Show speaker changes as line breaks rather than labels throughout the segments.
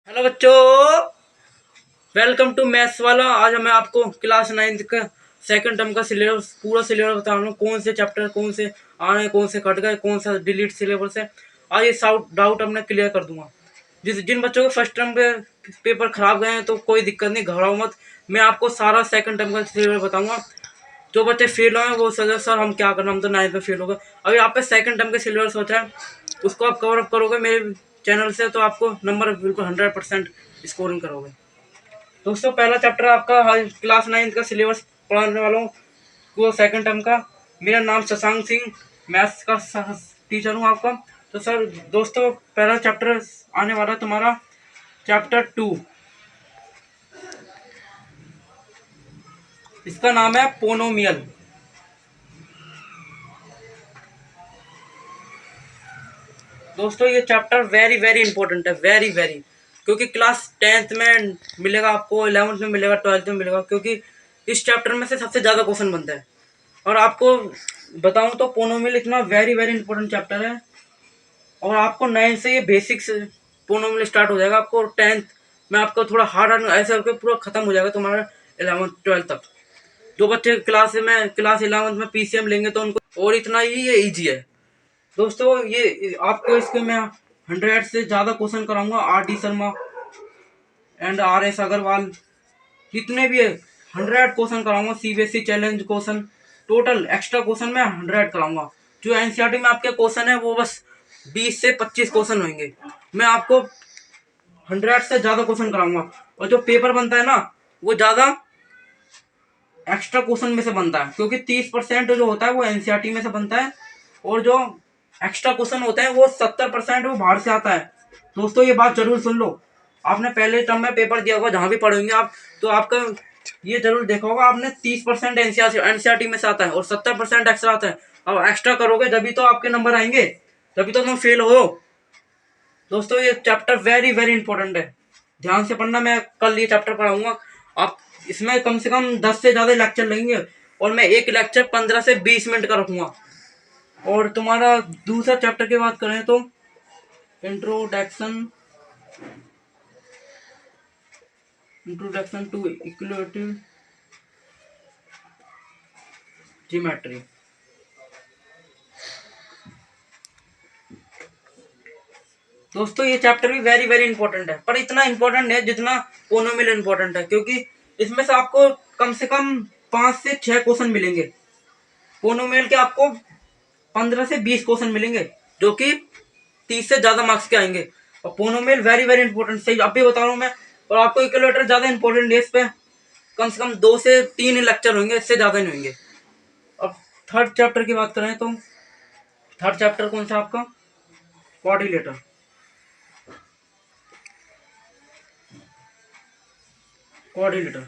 Hello बच्चों, welcome to maths वाला। आज मैं आपको क्लास 9th का सेकंड टर्म का सिलेबस पूरा सिलेबस बता रहा हूँ। कौन से चैप्टर कौन से आ रहे हैं, कौन से कट गए, कौन सा डिलीट सिलेबस है। आज ये डाउट अपने क्लियर कर दूंगा। जिन बच्चों के फर्स्ट टर्म पे पेपर खराब गए हैं तो कोई दिक्कत नहीं, घबराओ मत। मैं आपको सारा सेकंड टर्म का सिलेबस बताऊंगा। जो बच्चे फेल हुए हैं वो सर हम क्या करना, हम तो 9th में फेल हो गए। अभी आप पे सेकंड टर्म के सिलेबस होता है, उसको आप कवर अप करोगे मेरे चैनल से तो आपको नंबर बिल्कुल 100% स्कोरिंग करोगे। दोस्तों, पहला चैप्टर आपका क्लास 9th का सिलेबस पढ़ाने वाला हूँ, वो सेकंड टर्म का। मेरा नाम शशांक सिंह, मैथ्स का टीचर हूँ आपका। तो सर दोस्तों, पहला चैप्टर आने वाला है तुम्हारा चैप्टर 2। इसका नाम है पोनोमियल। दोस्तों, ये चैप्टर वेरी वेरी इंपॉर्टेंट है, वेरी वेरी। क्योंकि क्लास 10th में मिलेगा आपको, 11th में मिलेगा, 12th में मिलेगा। क्योंकि इस चैप्टर में से सबसे ज़्यादा क्वेश्चन बनता है। और आपको बताऊं तो पोनोमियल इतना वेरी वेरी इंपॉर्टेंट चैप्टर है। और आपको 9 से ये बेसिक्स पोनोमियल स्टार्ट हो जाएगा, आपको 10th में आपको थोड़ा हार्ड ऐसे करके पूरा खत्म हो जाएगा तुम्हारा 11th 12th तक। जो बच्चे क्लास 11th में पीसीएम लेंगे तो उनको और इतना ही ये ईजी है। दोस्तों, ये आपको इसके मैं 100 से ज़्यादा क्वेश्चन कराऊंगा। R D Sharma and RS Agarwal जितने भी है 100 क्वेश्चन कराऊंगा। CBSE challenge question, total extra question मैं 100 कराऊंगा। जो एनसीईआरटी में आपके क्वेश्चन है वो बस 20 से 25 क्वेश्चन होंगे। मैं आपको 100 से ज़्यादा क्वेश्चन कराऊंगा। और जो पेपर बनता है ना, वो ज़्यादा एक्स्ट्रा क्वेश्चन में से बनता है, क्योंकि 30% जो होता है वो एनसीईआरटी में से बनता है। और जो एक्स्ट्रा क्वेश्चन होते हैं वो 70% वो बाहर से आता है। दोस्तों, ये बात जरूर सुन लो। आपने पहले टर्म में पेपर दिया होगा, जहाँ भी पढ़ेंगे आप, तो आपका ये जरूर देखा होगा आपने 30% एनसीईआरटी में से आता है और 70% एक्स्ट्रा आता है। अब एक्स्ट्रा करोगे जब तो आपके नंबर आएंगे, तभी तो तुम फेल हो। दोस्तों, ये चैप्टर वेरी वेरी इंपॉर्टेंट है, ध्यान से पढ़ना। मैं कल ये चैप्टर पढ़ाऊंगा। आप इसमें कम से कम 10 से ज़्यादा लेक्चर लेंगे और मैं एक लेक्चर 15 से 20 मिनट का रखूंगा। और तुम्हारा दूसरा चैप्टर की बात करें तो इंट्रोडक्शन इंट्रोडक्शन टू इक्वेटिव ज्योमेट्री। दोस्तों, ये चैप्टर भी वेरी वेरी इंपॉर्टेंट है, पर इतना इंपॉर्टेंट है जितना पोनोमियल इंपॉर्टेंट है। क्योंकि इसमें से आपको कम से कम 5 से 6 क्वेश्चन मिलेंगे। पोनोमियल के आपको 15 से 20 क्वेश्चन मिलेंगे, जो कि 30 से ज्यादा मार्क्स के आएंगे। और पोनोमियल वेरी वेरी इंपॉर्टेंट, सही अब भी बता रहा हूँ मैं। और आपको इक्वेलेटर ज्यादा इंपॉर्टेंट है, इस पे कम से कम 2 से 3 लेक्चर होंगे, इससे ज्यादा नहीं होंगे। अब थर्ड चैप्टर की बात करें तो थर्ड चैप्टर कौन सा आपका? कोऑर्डिनेटर। कोऑर्डिनेटर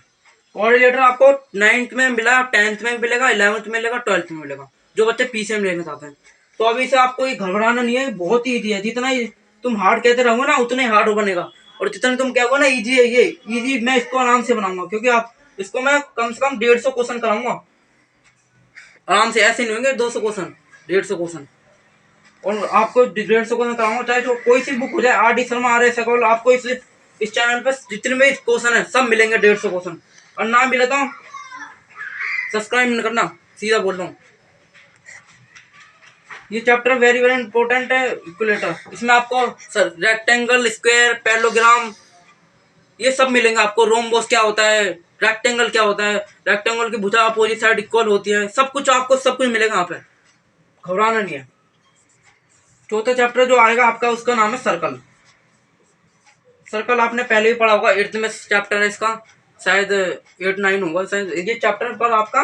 कोऑर्डिनेटर आपको 9th में मिला, 10th में मिलेगा, 11th में मिलेगा, 12th में मिलेगा, जो बच्चे पीसीएम लेना चाहते हैं। तो अभी से आपको ये घबराना नहीं है, बहुत ही ईजी है। जितना ही तुम हार्ड कहते रहोगे ना, उतना ही हार्ड बनेगा। और जितना तुम कहोगे ना ईजी है, ये ईजी मैं इसको आराम से बनाऊंगा। क्योंकि आप इसको मैं कम से कम 150 क्वेश्चन कराऊंगा आराम से। ऐसे नहीं होंगे 200 क्वेश्चन, 150 क्वेश्चन। और आपको 150 क्वेश्चन कराऊंगा, चाहे जो कोई सी बुक हो जाए, RD शर्मा, RS अग्रवाल, आपको इस चैनल पर जितने भी क्वेश्चन है सब मिलेंगे 150 क्वेश्चन। और नाम भी लेता हूँ, सब्सक्राइब नहीं करना, सीधा बोल रहा हूँ। ये चैप्टर वेरी वेरी इंपॉर्टेंट है, इक्वेलेटर। इसमें आपको रेक्टेंगल, स्क्वायर, पैरेललोग्राम ये सब मिलेंगे आपको। रोम्बोस क्या होता है, रेक्टेंगल क्या होता है, रेक्टेंगल की भुजा अपोजिट साइड इक्वल होती है, सब कुछ आपको सब कुछ मिलेगा यहाँ पे, घबराना नहीं है। चौथा चैप्टर जो आएगा आपका, उसका नाम है सर्कल। सर्कल आपने पहले भी पढ़ा होगा, 8th में चैप्टर है इसका, शायद 8 9 होगा शायद। ये चैप्टर पर आपका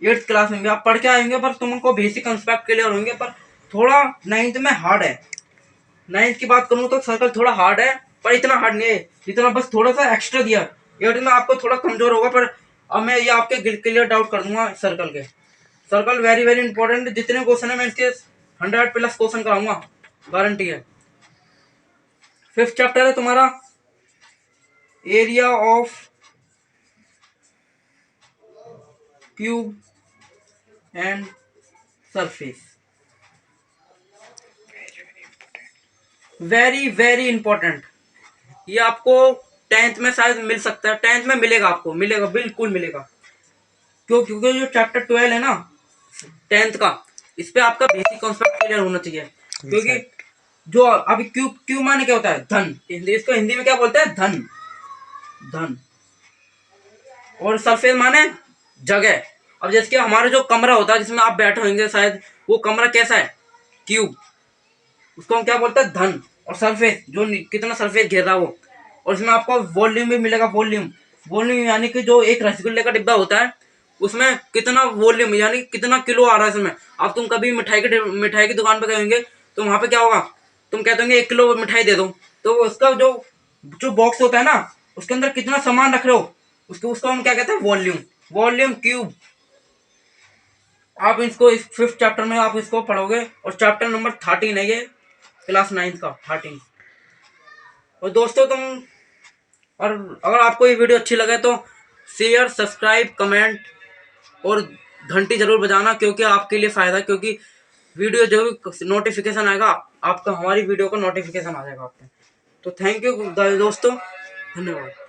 8th क्लास में भी आप पढ़ के आएंगे, पर तुमको बेसिक कंसेप्ट क्लियर होंगे। पर थोड़ा 9th में हार्ड है। 9th की बात करूँ तो सर्कल थोड़ा हार्ड है, पर इतना हार्ड नहीं है जितना, बस थोड़ा सा एक्स्ट्रा दिया। 8th में आपको थोड़ा कमजोर होगा, पर अब मैं ये आपके क्लियर डाउट कर दूंगा सर्कल के। सर्कल वेरी वेरी इंपॉर्टेंट, जितने क्वेश्चन है मैं इसके 100+ क्वेश्चन कराऊंगा, गारंटी है। फिफ्थ चैप्टर है तुम्हारा area of cube and surface. Very very important. ये आपको 10th में शायद मिल सकता है, 10th में मिलेगा, आपको मिलेगा, बिल्कुल मिलेगा। क्योंकि जो चैप्टर 12 है ना 10th का, इस पे आपका बेसिक कॉन्सेप्ट क्लियर होना चाहिए। क्योंकि जो अभी क्यू क्यू माने क्या होता है, धन, इसको हिंदी में क्या बोलते हैं, धन, धन। और सरफेस माने जगह। अब जैसे कि हमारा जो कमरा होता है जिसमें आप बैठे होंगे शायद, वो कमरा कैसा है, क्यूब, उसको हम क्या बोलते हैं, धन। और सरफेस, जो कितना सरफेस घेर रहा है वो। और इसमें आपको वॉल्यूम भी मिलेगा, वॉल्यूम, वॉल्यूम यानी कि जो एक रसगुल्ले का डिब्बा होता है उसमें कितना वॉल्यूम यानी कितना किलो आ रहा है इसमें। अब तुम कभी मिठाई की दुकान पे गए होंगे तो वहां पे क्या होगा, तुम कहते होंगे 1 किलो मिठाई दे दो, तो उसका जो जो बॉक्स होता है ना, उसके अंदर कितना सामान रख रहे हो, उसको हम क्या कहते हैं, वॉल्यूम, वॉल्यूम क्यूब। आप इसको इस 5th चैप्टर में आप इसको पढ़ोगे, और चैप्टर नंबर 13 है ये, क्लास 9th का 13। और दोस्तों तुम, और अगर आपको ये वीडियो अच्छी लगे तो शेयर, सब्सक्राइब, कमेंट और घंटी जरूर बजाना, क्योंकि आपके लिए फायदा, क्योंकि वीडियो जो भी नोटिफिकेशन आएगा आपका, हमारी वीडियो का नोटिफिकेशन आ जाएगा आपको। तो थैंक यू दोस्तों, धन्यवाद।